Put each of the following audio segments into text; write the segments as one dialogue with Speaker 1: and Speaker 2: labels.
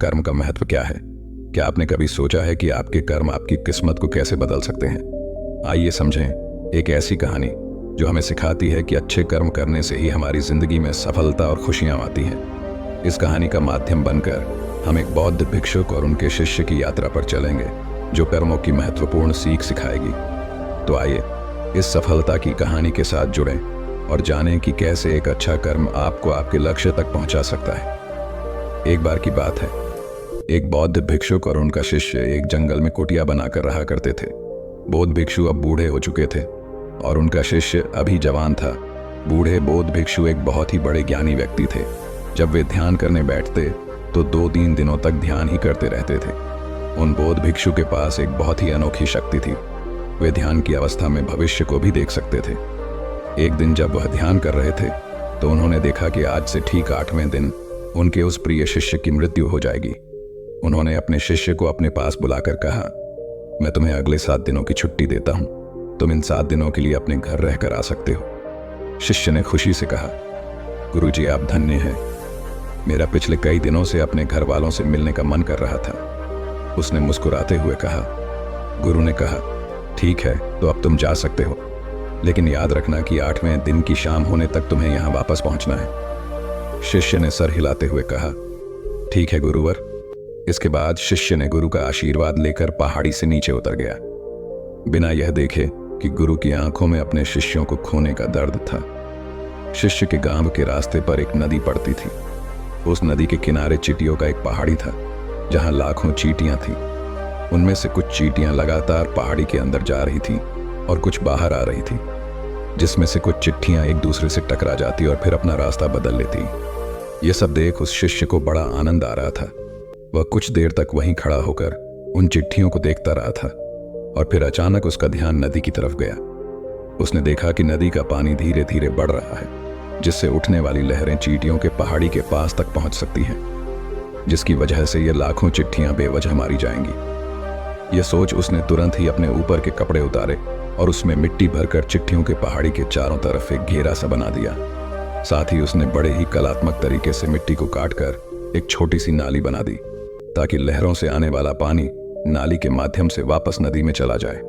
Speaker 1: कर्म का महत्व क्या है? क्या आपने कभी सोचा है कि आपके कर्म आपकी किस्मत को कैसे बदल सकते हैं? आइए समझें एक ऐसी कहानी जो हमें सिखाती है कि अच्छे कर्म करने से ही हमारी जिंदगी में सफलता और खुशियां आती हैं। इस कहानी का माध्यम बनकर हम एक बौद्ध भिक्षुक और उनके शिष्य की यात्रा पर चलेंगे जो कर्मों की महत्वपूर्ण सीख सिखाएगी। तो आइए इस सफलता की कहानी के साथ जुड़ें और जानें कि कैसे एक अच्छा कर्म आपको आपके लक्ष्य तक पहुंचा सकता है। एक बार की बात है, एक बौद्ध भिक्षुक और उनका शिष्य एक जंगल में कुटिया बनाकर रहा करते थे। बौद्ध भिक्षु अब बूढ़े हो चुके थे और उनका शिष्य अभी जवान था। बूढ़े बौद्ध भिक्षु एक बहुत ही बड़े ज्ञानी व्यक्ति थे। जब वे ध्यान करने बैठते तो 2-3 दिनों तक ध्यान ही करते रहते थे। उन बौद्ध भिक्षु के पास एक बहुत ही अनोखी शक्ति थी। वे ध्यान की अवस्था में भविष्य को भी देख सकते थे। एक दिन जब वह ध्यान कर रहे थे तो उन्होंने देखा कि आज से ठीक 8वें दिन उनके उस प्रिय शिष्य की मृत्यु हो जाएगी। उन्होंने अपने शिष्य को अपने पास बुलाकर कहा, मैं तुम्हें अगले 7 दिनों की छुट्टी देता हूं। तुम इन 7 दिनों के लिए अपने घर रहकर आ सकते हो। शिष्य ने खुशी से कहा, गुरुजी आप धन्य हैं। मेरा पिछले कई दिनों से अपने घर वालों से मिलने का मन कर रहा था। उसने मुस्कुराते हुए कहा। गुरु ने कहा, ठीक है तो अब तुम जा सकते हो, लेकिन याद रखना कि 8वें दिन की शाम होने तक तुम्हें यहां वापस पहुंचना है। शिष्य ने सर हिलाते हुए कहा, ठीक है गुरुवर। इसके बाद शिष्य ने गुरु का आशीर्वाद लेकर पहाड़ी से नीचे उतर गया, बिना यह देखे कि गुरु की आंखों में अपने शिष्यों को खोने का दर्द था। शिष्य के गांव के रास्ते पर एक नदी पड़ती थी। उस नदी के किनारे चींटियों का एक पहाड़ी था जहां लाखों चींटियां थीं। उनमें से कुछ चींटियां लगातार पहाड़ी के अंदर जा रही थीं और कुछ बाहर आ रही थी, जिसमें से कुछ चिट्ठियां एक दूसरे से टकरा जाती और फिर अपना रास्ता बदल लेती। यह सब देख उस शिष्य को बड़ा आनंद आ रहा था। वह कुछ देर तक वहीं खड़ा होकर उन चिट्ठियों को देखता रहा था और फिर अचानक उसका ध्यान नदी की तरफ गया। उसने देखा कि नदी का पानी धीरे धीरे बढ़ रहा है, जिससे उठने वाली लहरें चींटियों के पहाड़ी के पास तक पहुंच सकती हैं, जिसकी वजह से ये लाखों चिट्ठियां बेवजह मारी जाएंगी। यह सोच उसने तुरंत ही अपने ऊपर के कपड़े उतारे और उसमें मिट्टी भरकर चिट्ठियों के पहाड़ी के चारों तरफ एक घेरा सा बना दिया। साथ ही उसने बड़े ही कलात्मक तरीके से मिट्टी को काटकर एक छोटी सी नाली बना दी, ताकि लहरों से आने वाला पानी नाली के माध्यम से वापस नदी में चला जाए।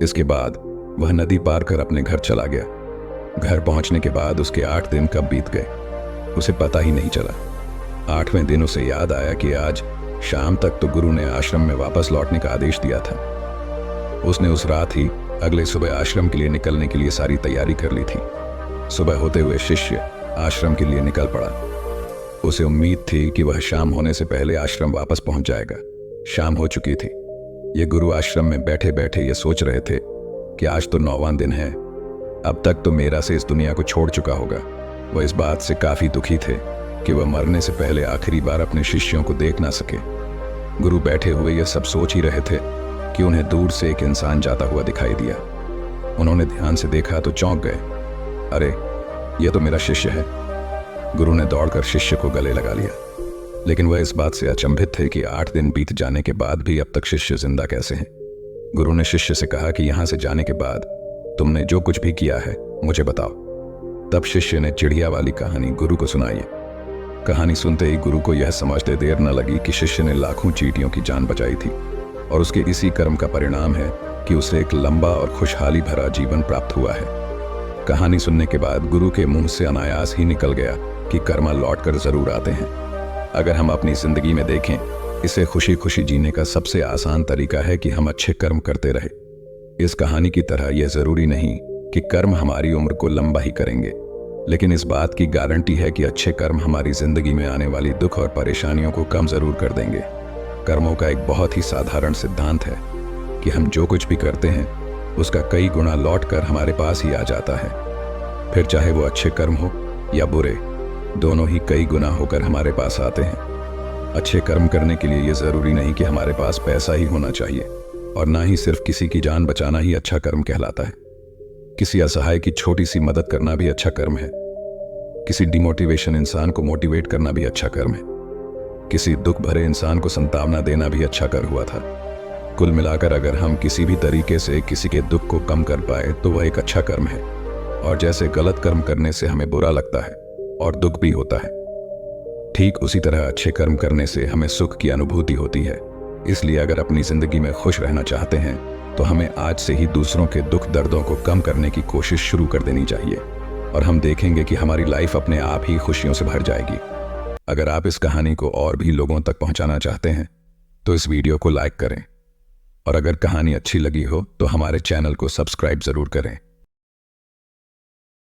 Speaker 1: इसके बाद वह नदी पार कर अपने घर चला गया। घर पहुंचने के बाद उसके 8 दिन कब बीत गए उसे पता ही नहीं चला। 8वें दिन उसे याद आया कि आज शाम तक तो गुरु ने आश्रम में वापस लौटने का आदेश दिया था। उसने उस रात ही अगले सुबह आश्रम के लिए निकलने के लिए सारी तैयारी कर ली थी। सुबह होते हुए शिष्य आश्रम के लिए निकल पड़ा। उसे उम्मीद थी कि वह शाम होने से पहले आश्रम वापस पहुंच जाएगा। शाम हो चुकी थी। ये गुरु आश्रम में बैठे बैठे ये सोच रहे थे कि आज तो 9वां दिन है, अब तक तो मेरा से इस दुनिया को छोड़ चुका होगा। वह इस बात से काफी दुखी थे कि वह मरने से पहले आखिरी बार अपने शिष्यों को देख ना सके। गुरु बैठे हुए यह सब सोच ही रहे थे कि उन्हें दूर से एक इंसान जाता हुआ दिखाई दिया। उन्होंने ध्यान से देखा तो चौंक गए। अरे यह तो मेरा शिष्य है। गुरु ने दौड़कर शिष्य को गले लगा लिया, लेकिन वह इस बात से अचंभित थे कि 8 दिन बीत जाने के बाद भी अब तक शिष्य जिंदा कैसे हैं। गुरु ने शिष्य से कहा कि यहां से जाने के बाद तुमने जो कुछ भी किया है मुझे बताओ। तब शिष्य ने चिड़िया वाली कहानी गुरु को सुनाई। कहानी सुनते ही गुरु को यह समझते देर न लगी कि शिष्य ने लाखों चींटियों की जान बचाई थी और उसके इसी कर्म का परिणाम है कि उसे एक लंबा और खुशहाली भरा जीवन प्राप्त हुआ है। कहानी सुनने के बाद गुरु के मुंह से अनायास ही निकल गया कि कर्म लौटकर जरूर आते हैं। अगर हम अपनी जिंदगी में देखें, इसे खुशी खुशी जीने का सबसे आसान तरीका है कि हम अच्छे कर्म करते रहे। इस कहानी की तरह यह जरूरी नहीं कि कर्म हमारी उम्र को लंबा ही करेंगे, लेकिन इस बात की गारंटी है कि अच्छे कर्म हमारी जिंदगी में आने वाली दुख और परेशानियों को कम जरूर कर देंगे। कर्मों का एक बहुत ही साधारण सिद्धांत है कि हम जो कुछ भी करते हैं उसका कई गुना लौट कर हमारे पास ही आ जाता है। फिर चाहे वो अच्छे कर्म हो या बुरे, दोनों ही कई गुना होकर हमारे पास आते हैं। अच्छे कर्म करने के लिए ये जरूरी नहीं कि हमारे पास पैसा ही होना चाहिए, और ना ही सिर्फ किसी की जान बचाना ही अच्छा कर्म कहलाता है। किसी असहाय की छोटी सी मदद करना भी अच्छा कर्म है। किसी डिमोटिवेशन इंसान को मोटिवेट करना भी अच्छा कर्म है। किसी दुख भरे इंसान को संतावना देना भी अच्छा कर्म हुआ था। कुल मिलाकर अगर हम किसी भी तरीके से किसी के दुख को कम कर पाए तो वह एक अच्छा कर्म है। और जैसे गलत कर्म करने से हमें बुरा लगता है और दुख भी होता है, ठीक उसी तरह अच्छे कर्म करने से हमें सुख की अनुभूति होती है। इसलिए अगर अपनी जिंदगी में खुश रहना चाहते हैं तो हमें आज से ही दूसरों के दुख दर्दों को कम करने की कोशिश शुरू कर देनी चाहिए और हम देखेंगे कि हमारी लाइफ अपने आप ही खुशियों से भर जाएगी। अगर आप इस कहानी को और भी लोगों तक पहुंचाना चाहते हैं तो इस वीडियो को लाइक करें और अगर कहानी अच्छी लगी हो तो हमारे चैनल को सब्सक्राइब जरूर करें।